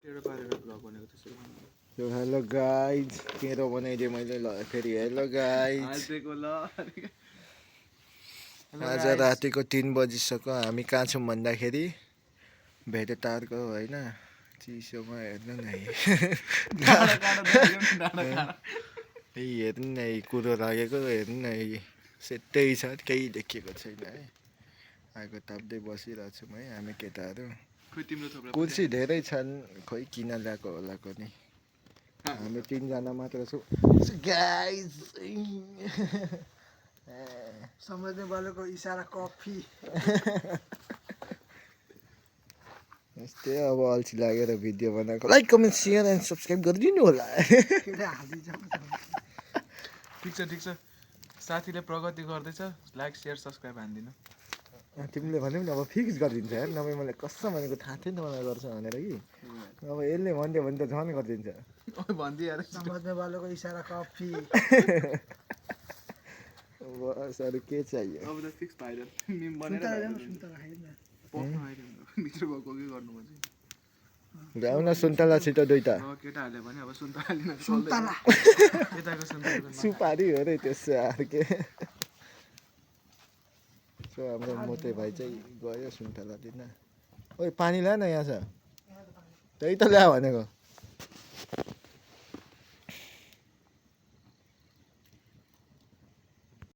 So hello guys, मेरो बनाइदिएँ मैले ल फेरि हेलो गाइज। आज रातिको 3 बजिसक्यो। हामी कहाँ छौँ भन्दाखेरि भेटेटारको होइन चिसोमा हेर्नु न हेर्नु न कुरो लागेको हेर्नु न सेटै छ केही देखिएको छैन है। आगो ताप्दै बसिरहेको छौँ है हामी केटाहरू। कुर्सी धेरै छन् खोइ किन ल्याएको होला पनि। हामी 3 जना मात्र छौँ गाइज। समझने वालों को इशारा कॉफी। यस्तै अब अल्छी लागेर भिडियो बनाएको। Like comment share and subscribe गरिदिनु होला। ठिक छ साथीले प्रगति गर्दैछ लाइक सेयर सब्सक्राइब हान्दिनु। तिमीले भन्यौ नि अब फिक्स गरिदिन्छ यार, नभए मैले कसम भनेको थाहा थिएन मलाई गर्छ भनेर कि। अब यसले भन्यो भने त झन् गरिदिन्छ। समझने वालों को इशारा कॉफी। बस अरू के चाहियो। अब त फिक्स भाइरल मिम बनेर पक्नु आइदिनु भित्र गएको के गर्नु पर्छ। ल्याउ न सुन्तला छिटो दुईटा। केटाहरूले भने अब सुन्तला लिन सुन्तला यताको सुन्तला सुपारी हो रे त्यसो अर्के। सो हाम्रो मोते भाइ चाहिँ गयो सुन्तला लिन। ओइ पानी ल्या न यहाँ छ। त्यही त ल्या भनेको।